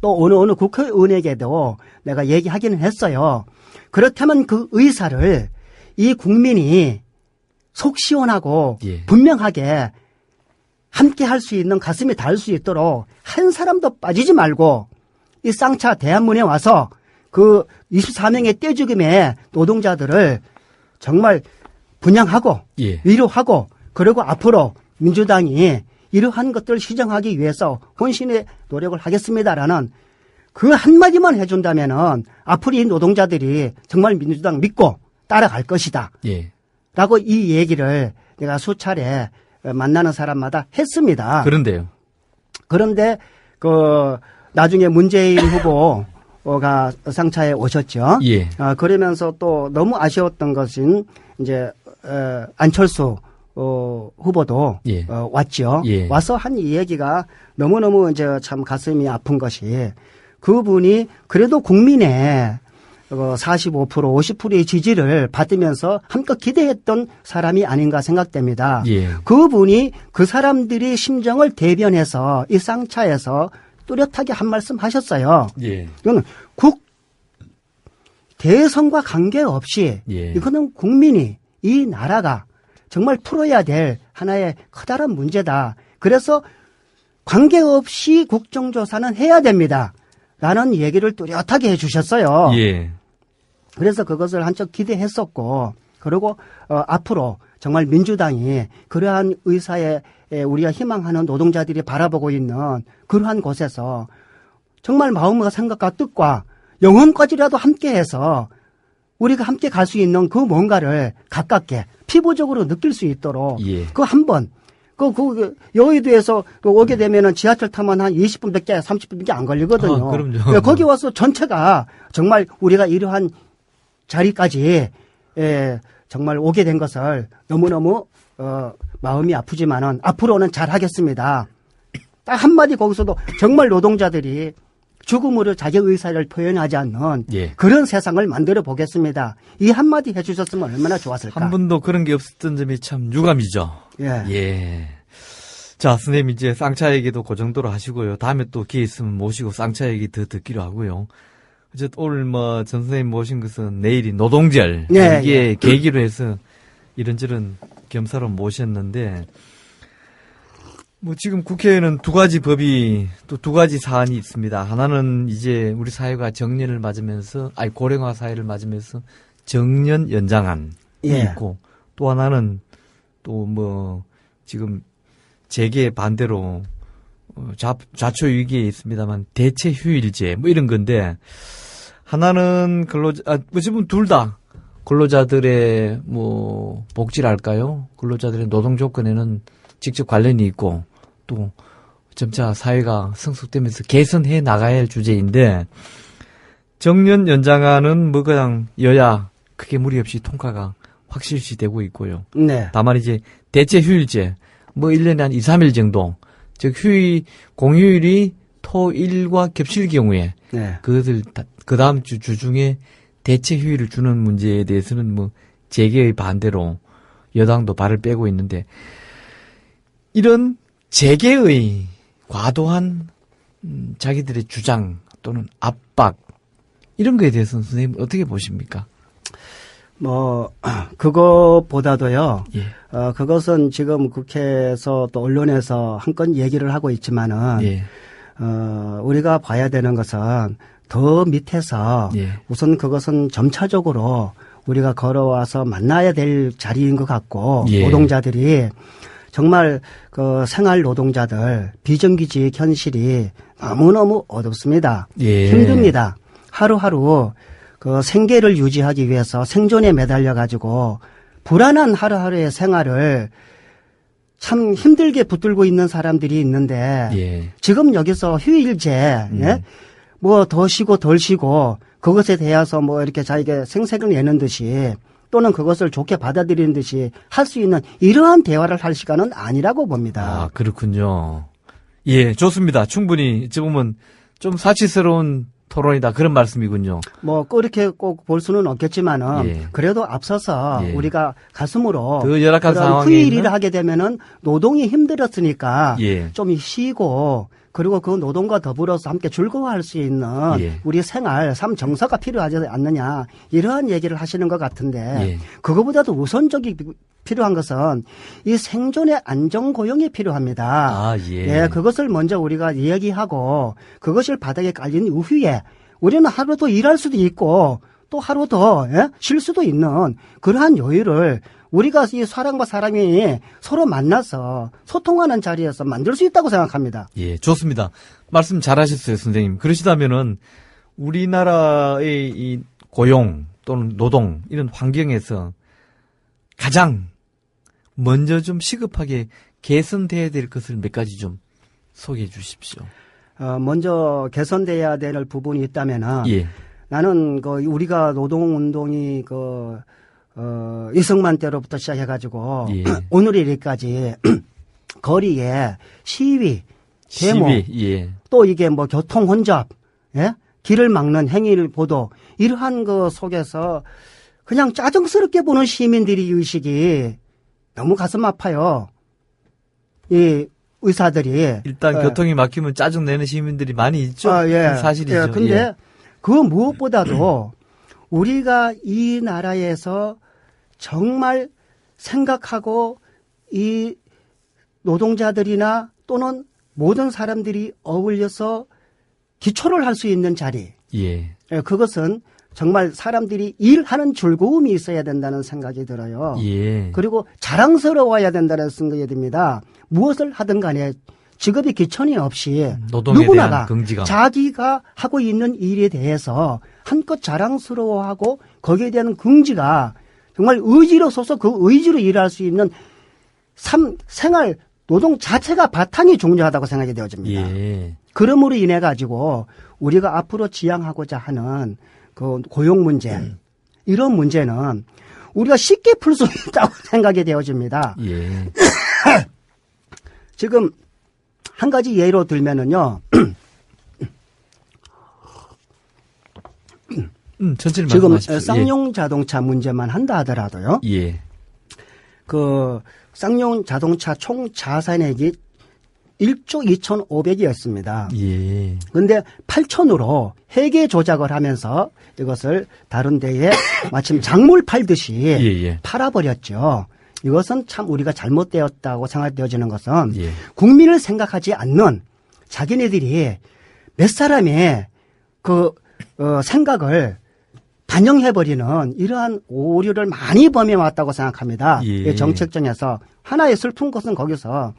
또 어느 국회의원에게도 내가 얘기하기는 했어요. 그렇다면 그 의사를 이 국민이 속 시원하고 예. 분명하게 함께 할 수 있는 가슴이 닿을 수 있도록 한 사람도 빠지지 말고 이 쌍차 대한문에 와서 그 24명의 떼죽임의 노동자들을 정말 분양하고 예. 위로하고 그리고 앞으로 민주당이 이러한 것들을 시정하기 위해서 혼신의 노력을 하겠습니다라는 그 한마디만 해준다면은 앞으로 이 노동자들이 정말 민주당 믿고 따라갈 것이다. 예. 라고 이 얘기를 내가 수차례 만나는 사람마다 했습니다. 그런데요. 그런데 나중에 문재인 후보가 쌍차에 오셨죠. 예. 그러면서 또 너무 아쉬웠던 것은 이제 안철수 후보도 예. 왔죠. 예. 와서 한 이 얘기가 너무너무 이제 참 가슴이 아픈 것이 그분이 그래도 국민의 45% 50%의 지지를 받으면서 한껏 기대했던 사람이 아닌가 생각됩니다. 예. 그분이 그 사람들의 심정을 대변해서 이 쌍차에서 뚜렷하게 한 말씀 하셨어요. 예. 이거는 대선과 관계없이 예. 이거는 국민이 이 나라가 정말 풀어야 될 하나의 커다란 문제다. 그래서 관계없이 국정조사는 해야 됩니다. 라는 얘기를 뚜렷하게 해주셨어요. 예. 그래서 그것을 한쪽 기대했었고, 그리고 앞으로 정말 민주당이 그러한 의사에 우리가 희망하는 노동자들이 바라보고 있는 그러한 곳에서 정말 마음과 생각과 뜻과 영혼까지라도 함께해서 우리가 함께 갈 수 있는 그 뭔가를 가깝게 피부적으로 느낄 수 있도록 예. 그 한 번, 여의도에서 오게 되면은 지하철 타면 한 20분밖에 30분밖에 안 걸리거든요. 그럼요. 거기 와서 전체가 정말 우리가 이러한 자리까지 정말 오게 된 것을 너무너무 마음이 아프지만은 앞으로는 잘 하겠습니다. 딱 한마디 거기서도 정말 노동자들이 죽음으로 자기 의사를 표현하지 않는 예. 그런 세상을 만들어 보겠습니다. 이 한마디 해주셨으면 얼마나 좋았을까. 한 번도 그런 게 없었던 점이 참 유감이죠. 예. 예. 자, 선생님 이제 쌍차 얘기도 그 정도로 하시고요. 다음에 또 기회 있으면 모시고 쌍차 얘기 더 듣기로 하고요. 어쨌든 오늘 전 선생님 모신 것은 내일이 노동절. 예, 이게 계기로 해서 이런저런 겸사로 모셨는데, 지금 국회에는 두 가지 법이 또 두 가지 사안이 있습니다. 하나는 이제 우리 사회가 정년을 맞으면서, 고령화 사회를 맞으면서 정년 연장안이 예. 있고, 또 하나는 또 지금 재계 반대로 좌초 위기에 있습니다만 대체 휴일제 이런 건데, 하나는 어쨌든 둘 다 근로자들의 복지랄까요? 근로자들의 노동 조건에는 직접 관련이 있고 또 점차 사회가 성숙되면서 개선해 나가야 할 주제인데, 정년 연장안은 그냥 여야 크게 무리 없이 통과가 확실시 되고 있고요. 네. 다만 이제 대체 휴일제 1년에 한 2, 3일 정도, 즉 공휴일이 토일과 겹칠 경우에 네. 그것을 그 다음 주 주중에 대체 휴일을 주는 문제에 대해서는 재계의 반대로 여당도 발을 빼고 있는데, 이런 재계의 과도한 자기들의 주장 또는 압박, 이런 거에 대해서는 선생님 어떻게 보십니까? 그거보다도요. 예. 그것은 지금 국회에서 또 언론에서 한 건 얘기를 하고 있지만은 예. 우리가 봐야 되는 것은 더 밑에서 예. 우선 그것은 점차적으로 우리가 걸어와서 만나야 될 자리인 것 같고, 예. 노동자들이 정말 그 생활 노동자들 비정규직 현실이 너무너무 어둡습니다. 예. 힘듭니다. 하루하루 그 생계를 유지하기 위해서 생존에 매달려 가지고 불안한 하루하루의 생활을 참 힘들게 붙들고 있는 사람들이 있는데, 예. 지금 여기서 휴일제, 예? 더 쉬고 덜 쉬고 그것에 대해서 이렇게 자기가 생색을 내는 듯이 또는 그것을 좋게 받아들이는 듯이 할 수 있는 이러한 대화를 할 시간은 아니라고 봅니다. 그렇군요. 예, 좋습니다. 충분히 어찌 보면 좀 사치스러운 토론이다, 그런 말씀이군요. 그렇게 꼭 볼 수는 없겠지만은 예. 그래도 앞서서 예. 우리가 가슴으로 더 열악한 그런 상황에 휴일을 있는? 하게 되면은 노동이 힘들었으니까 예. 좀 쉬고, 그리고 그 노동과 더불어서 함께 즐거워할 수 있는 예. 우리 생활, 삶 정서가 필요하지 않느냐, 이러한 얘기를 하시는 것 같은데, 예. 그거보다도 우선적이 필요한 것은 이 생존의 안정고용이 필요합니다. 예. 그것을 먼저 우리가 이야기하고 그것을 바닥에 깔린 이후에 우리는 하루 더 일할 수도 있고 또 하루 더 쉴 수도 있는 그러한 여유를 우리가 이 사람과 사람이 서로 만나서 소통하는 자리에서 만들 수 있다고 생각합니다. 예, 좋습니다. 말씀 잘하셨어요, 선생님. 그러시다면은 우리나라의 이 고용 또는 노동 이런 환경에서 가장 먼저 좀 시급하게 개선돼야 될 것을 몇 가지 좀 소개해 주십시오. 먼저 개선돼야 될 부분이 있다면은 예. 나는 우리가 노동운동이 이승만 때로부터 시작해가지고 예. 오늘일까지 거리에 시위, 데모, 예. 또 이게 교통 혼잡, 예? 길을 막는 행위를 보도, 이러한 그 속에서 그냥 짜증스럽게 보는 시민들의 의식이 너무 가슴 아파요. 이 의사들이 일단 교통이 막히면 짜증 내는 시민들이 많이 있죠. 사실이죠. 예, 근데 예. 그 무엇보다도 우리가 이 나라에서 정말 생각하고 이 노동자들이나 또는 모든 사람들이 어울려서 기초를 할 수 있는 자리. 예. 그것은 정말 사람들이 일하는 즐거움이 있어야 된다는 생각이 들어요. 예. 그리고 자랑스러워야 된다는 생각이 듭니다. 무엇을 하든 간에 직업의 기천이 없이 노동에 누구나가 대한 긍지감. 자기가 하고 있는 일에 대해서 한껏 자랑스러워하고 거기에 대한 긍지가 정말 의지로 서서 그 의지로 일할 수 있는 생활, 노동 자체가 바탕이 중요하다고 생각이 되어집니다. 예. 그러므로 인해 가지고 우리가 앞으로 지향하고자 하는 그 고용 문제, 이런 문제는 우리가 쉽게 풀 수 있다고 생각이 되어집니다. 예. 지금 한 가지 예로 들면은요. 천천히 지금 말씀하십시오. 쌍용 자동차 문제만 한다 하더라도요. 예. 그 쌍용 자동차 총 자산액이 1조 2,500이었습니다. 예. 그런데 8천으로 회계 조작을 하면서 이것을 다른 데에 마침 작물 팔듯이 예. 팔아버렸죠. 이것은 참 우리가 잘못되었다고 생각되어지는 것은 예. 국민을 생각하지 않는 자기네들이 몇 사람의 그 생각을 반영해버리는 이러한 오류를 많이 범해왔다고 생각합니다. 예. 정책정에서 하나의 슬픈 것은 거기서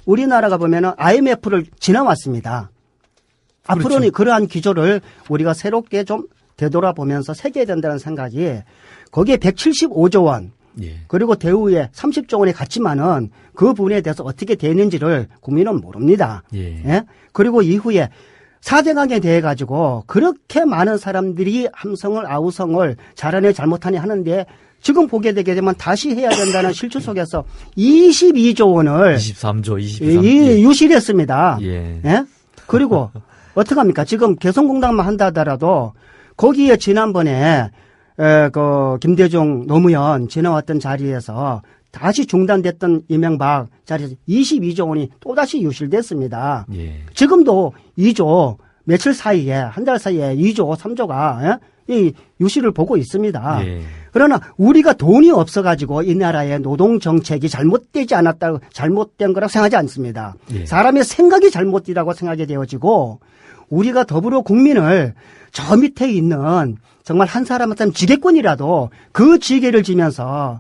우리나라가 보면은 IMF를 지나왔습니다. 앞으로는 그렇죠. 그러한 기조를 우리가 새롭게 좀 되돌아보면서 새겨야 된다는 생각이 거기에 175조 원 예. 그리고 대우에 30조 원이 갔지만은 그 부분에 대해서 어떻게 되는지를 국민은 모릅니다. 예. 예? 그리고 이후에 4대강에 대해 가지고 그렇게 많은 사람들이 함성을 아우성을 잘하네 잘못하네 하는데 지금 보게 되게 되면 다시 해야 된다는 실추 속에서 22조 원을 23조, 23조. 유실했습니다. 예. 예? 그리고 어떡합니까? 지금 개성공단만 한다 하더라도 거기에 지난번에 그 김대중 노무현 지나왔던 자리에서 다시 중단됐던 이명박 자리에서 22조 원이 또다시 유실됐습니다. 예. 지금도 2조 며칠 사이에 한 달 사이에 2조 3조가 이 유실을 보고 있습니다. 예. 그러나 우리가 돈이 없어가지고 이 나라의 노동 정책이 잘못되지 않았다고 잘못된 거라고 생각하지 않습니다. 예. 사람의 생각이 잘못되다고 생각이 되어지고 우리가 더불어 국민을 저 밑에 있는 정말 한 사람한테 지게꾼이라도 그 지게를 지면서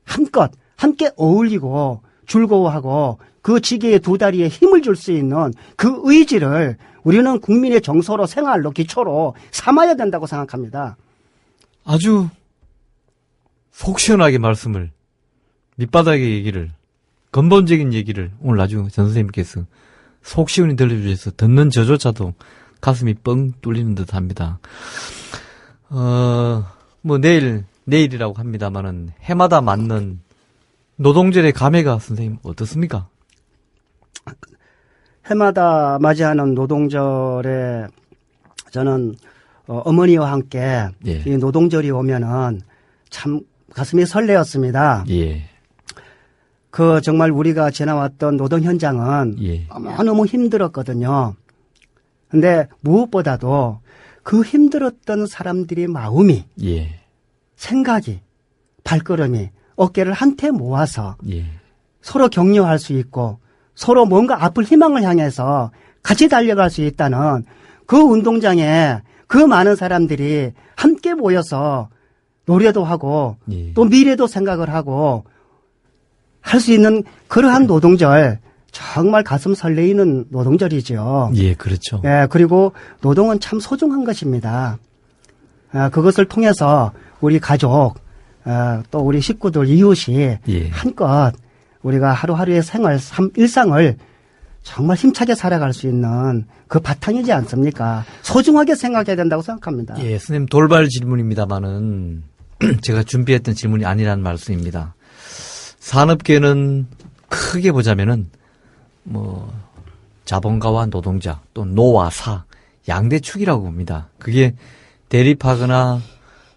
한껏 함께 어울리고 즐거워하고 그 지게의 두 다리에 힘을 줄 수 있는 그 의지를 우리는 국민의 정서로 생활로 기초로 삼아야 된다고 생각합니다. 아주 속 시원하게 말씀을 밑바닥의 얘기를 근본적인 얘기를 오늘 아주 전 선생님께서 속 시원히 들려주셔서 듣는 저조차도 가슴이 뻥 뚫리는 듯합니다. 뭐 내일이라고 합니다만은 해마다 맞는 노동절의 감회가 선생님 어떻습니까? 해마다 맞이하는 노동절에 저는 어머니와 함께 예. 이 노동절이 오면은 참 가슴이 설레었습니다. 예. 그 정말 우리가 지나왔던 노동 현장은 예. 너무 힘들었거든요. 근데 무엇보다도 그 힘들었던 사람들의 마음이 예. 생각이 발걸음이 어깨를 한테 모아서 예. 서로 격려할 수 있고 서로 뭔가 앞을 희망을 향해서 같이 달려갈 수 있다는 그 운동장에 그 많은 사람들이 함께 모여서 노래도 하고 예. 또 미래도 생각을 하고 할 수 있는 그러한 노동절 정말 가슴 설레이는 노동절이죠. 예, 그렇죠. 예, 그리고 노동은 참 소중한 것입니다. 그것을 통해서 우리 가족 또 우리 식구들 이웃이 예. 한껏 우리가 하루하루의 생활 일상을 정말 힘차게 살아갈 수 있는 그 바탕이지 않습니까? 소중하게 생각해야 된다고 생각합니다. 예, 선생님 돌발 질문입니다만은 제가 준비했던 질문이 아니라는 말씀입니다. 산업계는 크게 보자면은 뭐 자본가와 노동자 또 노와 사 양대축이라고 봅니다. 그게 대립하거나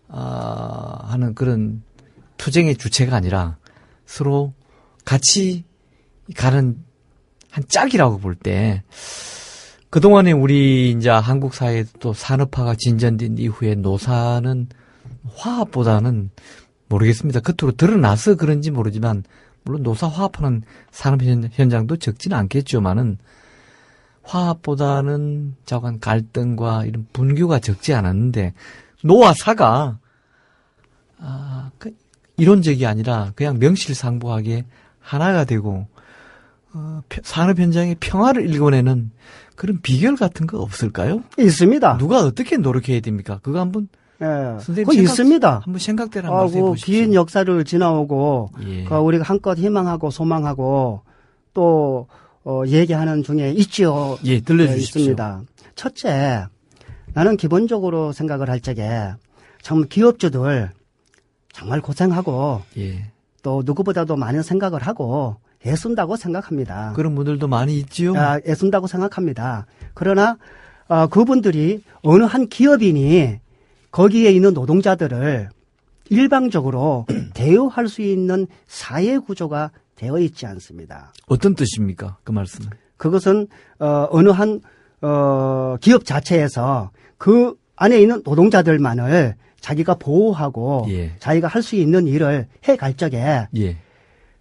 하는 그런 투쟁의 주체가 아니라 서로 같이 가는 한 짝이라고 볼 때 그동안에 우리 이제 한국 사회에 또 산업화가 진전된 이후에 노사는 화합보다는 모르겠습니다. 겉으로 드러나서 그런지 모르지만 물론 노사 화합하는 산업 현장도 적지는 않겠지만은 화합보다는 자관 갈등과 이런 분규가 적지 않았는데 노와 사가 이론적이 아니라 그냥 명실상부하게 하나가 되고 산업 현장의 평화를 일궈내는 그런 비결 같은 거 없을까요? 있습니다. 누가 어떻게 노력해야 됩니까? 그거 한번 예. 선생님 그거 있습니다. 한번 생각대로 한번 말씀해 보십시오. 긴 역사를 지나오고 예. 우리가 한껏 희망하고 소망하고 또 얘기하는 중에 있지요. 예, 들려주십시오. 있습니다. 첫째, 나는 기본적으로 생각을 할 적에 정말 기업주들 정말 고생하고 예. 또 누구보다도 많은 생각을 하고 애쓴다고 생각합니다. 그런 분들도 많이 있지요. 애쓴다고 생각합니다. 그러나 그분들이 어느 한 기업인이 거기에 있는 노동자들을 일방적으로 대우할 수 있는 사회 구조가 되어 있지 않습니다. 어떤 뜻입니까? 그 말씀은. 그것은 어느 한 기업 자체에서 그 안에 있는 노동자들만을 자기가 보호하고 예. 자기가 할 수 있는 일을 해갈 적에 예.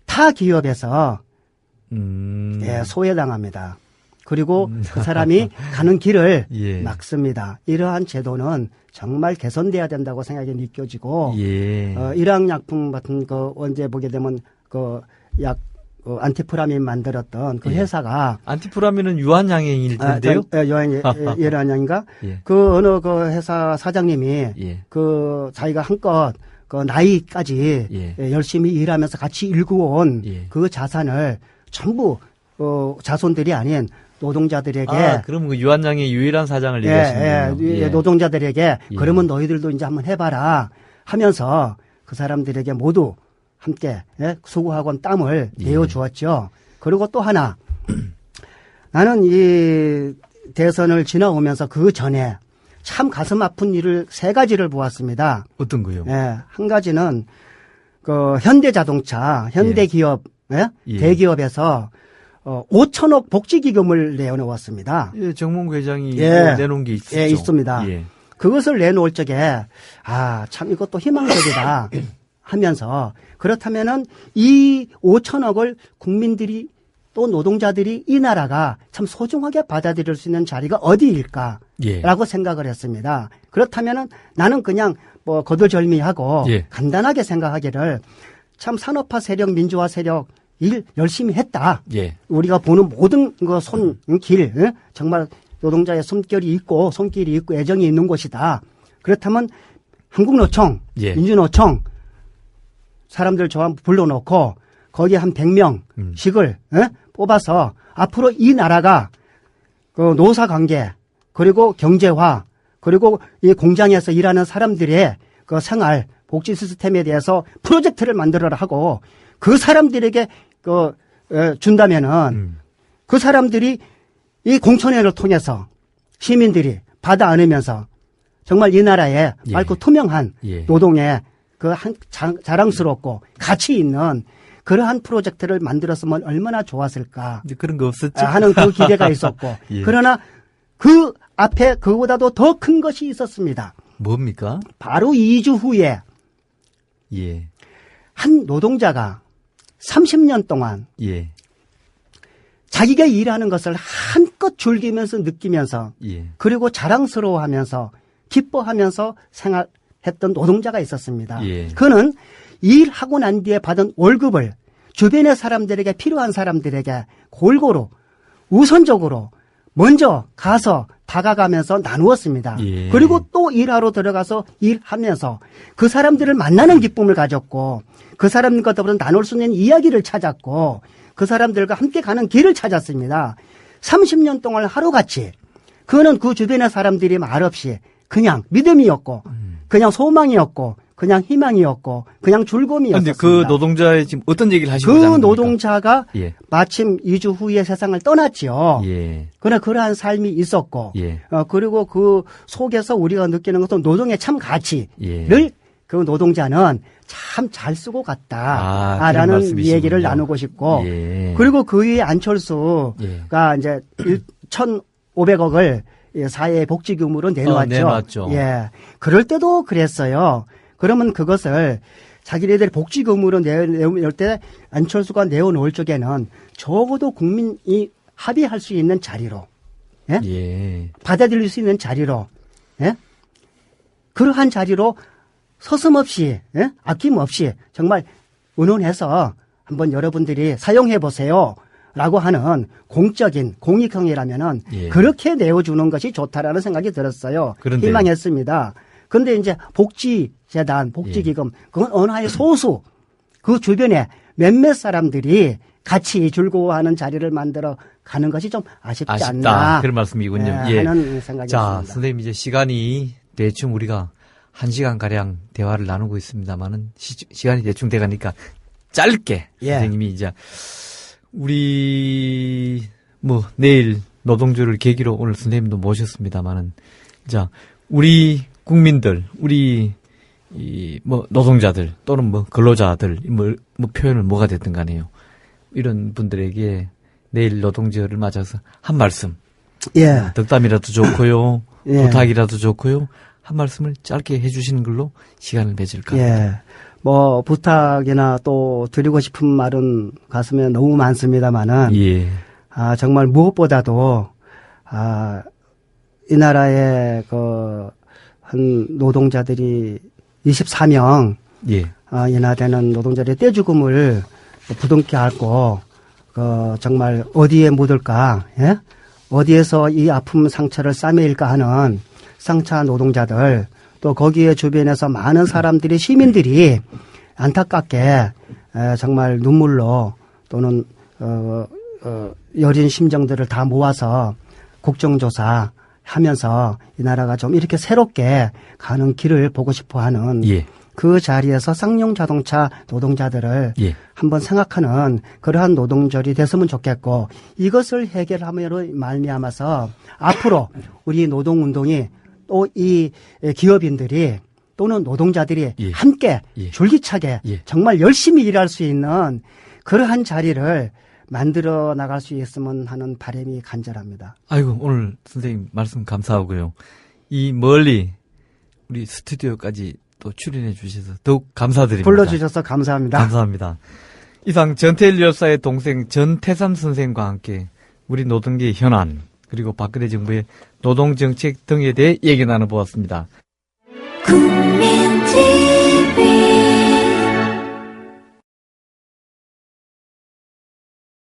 타 기업에서 예. 소외당합니다. 그리고 그 사람이 가는 길을 예. 막습니다. 이러한 제도는 정말 개선돼야 된다고 생각이 느껴지고 예. 일항약품 같은 거 언제 보게 되면 안티프라민 만들었던 그 예. 회사가 안티프라민은 유한양행일 텐데요. 유한양인가? 예. 그 어느 그 회사 사장님이 예. 그 자기가 한껏 그 나이까지 예. 열심히 일하면서 같이 일구어온 예. 그 자산을 전부 자손들이 아닌 노동자들에게 그러면 그 유한양의 유일한 사장을 얘기하시는 거예요. 예. 노동자들에게 예. 그러면 너희들도 이제 한번 해봐라 하면서 그 사람들에게 모두 함께 수고하고 땀을 내어주었죠. 그리고 또 하나 나는 이 대선을 지나오면서 그 전에 참 가슴 아픈 일을 세 가지를 보았습니다. 어떤 거요? 한 가지는 그 현대자동차, 현대기업, 예. 대기업에서 5천억 복지기금을 내놓았습니다. 예, 정몽구 회장이 예. 내놓은 게 있었죠. 예, 있습니다. 예. 그것을 내놓을 적에 참 이것도 희망적이다 하면서 그렇다면은 이 5천억을 국민들이 또 노동자들이 이 나라가 참 소중하게 받아들일 수 있는 자리가 어디일까라고 예. 생각을 했습니다. 그렇다면은 나는 그냥 뭐 거두절미하고 예. 간단하게 생각하기를 참 산업화 세력, 민주화 세력 일 열심히 했다. 예. 우리가 보는 모든 그 손길 정말 노동자의 손길이 있고 애정이 있는 곳이다. 그렇다면 한국노총, 예. 민주노총 사람들 저 한번 불러놓고 거기에 한 100명씩을 뽑아서 앞으로 이 나라가 그 노사관계 그리고 경제화 그리고 이 공장에서 일하는 사람들의 그 생활 복지 시스템에 대해서 프로젝트를 만들어라 하고 그 사람들에게 준다면은 그 사람들이 이 공천회를 통해서 시민들이 받아 안으면서 정말 이 나라에 예. 맑고 투명한 예. 노동에 그 자랑스럽고 가치 있는 그러한 프로젝트를 만들었으면 얼마나 좋았을까 그런 거 없었죠. 하는 그 기대가 있었고 예. 그러나 그 앞에 그보다도 더 큰 것이 있었습니다. 뭡니까? 바로 2주 후에 예. 한 노동자가 30년 동안 예. 자기가 일하는 것을 한껏 즐기면서 느끼면서 예. 그리고 자랑스러워하면서 기뻐하면서 생활했던 노동자가 있었습니다. 예. 그는 일하고 난 뒤에 받은 월급을 주변의 사람들에게 필요한 사람들에게 골고루 우선적으로 먼저 가서 다가가면서 나누었습니다. 예. 그리고 또 일하러 들어가서 일하면서 그 사람들을 만나는 기쁨을 가졌고 그 사람들과 더불어 나눌 수 있는 이야기를 찾았고 그 사람들과 함께 가는 길을 찾았습니다. 30년 동안 하루같이 그는 그 주변의 사람들이 말없이 그냥 믿음이었고 그냥 소망이었고 그냥 희망이었고 그냥 즐거움이었습니다. 그런데 그 노동자의 지금 어떤 얘기를 하시고 그 노동자가 예. 마침 2주 후에 세상을 떠났지요. 예. 그러나 그러한 삶이 있었고 예. 그리고 그 속에서 우리가 느끼는 것은 노동의 참 가치를 예. 그 노동자는 참 잘 쓰고 그런 갔다라는 말씀이시군요. 얘기를 나누고 싶고 예. 그리고 그 위에 안철수가 예. 이제 1,500억을 사회복지금으로 내놓았죠. 내놨죠. 예. 그럴 때도 그랬어요. 그러면 그것을 자기네들 복지금으로 내올 때 안철수가 내어놓을 쪽에는 적어도 국민이 합의할 수 있는 자리로, 예? 예. 받아들일 수 있는 자리로, 예? 그러한 자리로 서슴없이, 예? 아낌없이 정말 의논해서 한번 여러분들이 사용해 보세요. 라고 하는 공적인 공익형이라면은 예. 그렇게 내어주는 것이 좋다라는 생각이 들었어요. 그런데요. 희망했습니다. 그런데 이제 복지재단, 복지기금, 그건 어느 하나의 소수, 그 주변에 몇몇 사람들이 같이 즐거워하는 자리를 만들어 가는 것이 좀 아쉽지 아쉽다. 않나. 그런 말씀이군요. 예, 예. 하는 생각이 자, 있습니다. 선생님 이제 시간이 대충 우리가 1시간가량 대화를 나누고 있습니다만은 시간이 대충 돼가니까 짧게 예. 선생님이 이제 우리 내일 노동조를 계기로 오늘 선생님도 모셨습니다만은 자, 우리 국민들, 우리 노동자들 또는 근로자들 표현을 뭐가 됐든 간에요. 이런 분들에게 내일 노동절을 맞아서 한 말씀. 예. 덕담이라도 좋고요. 예. 부탁이라도 좋고요. 한 말씀을 짧게 해주시는 걸로 시간을 맺을까 합니다. 예. 부탁이나 또 드리고 싶은 말은 가슴에 너무 많습니다만은. 예. 정말 무엇보다도, 이 나라의 한 노동자들이 24명, 예. 이나 되는 노동자들의 떼죽음을 부둥켜 안고, 정말 어디에 묻을까, 예? 어디에서 이 아픔 상처를 싸매일까 하는 상처 노동자들, 또 거기에 주변에서 많은 사람들이, 시민들이 안타깝게, 정말 눈물로 또는, 여린 심정들을 다 모아서 국정조사 하면서 이 나라가 좀 이렇게 새롭게 가는 길을 보고 싶어 하는 예. 그 자리에서 쌍용 자동차 노동자들을 예. 한번 생각하는 그러한 노동절이 됐으면 좋겠고 이것을 해결함으로 말미암아서 앞으로 우리 노동운동이 또 이 기업인들이 또는 노동자들이 예. 함께 예. 줄기차게 예. 정말 열심히 일할 수 있는 그러한 자리를 만들어 나갈 수 있으면 하는 바람이 간절합니다. 아이고, 오늘 선생님 말씀 감사하고요. 이 멀리 우리 스튜디오까지 또 출연해 주셔서 더욱 감사드립니다. 불러주셔서 감사합니다. 감사합니다. 이상 전태일 열사의 동생 전태삼 선생과 함께 우리 노동계의 현안 그리고 박근혜 정부의 노동정책 등에 대해 얘기 나눠보았습니다. 국민TV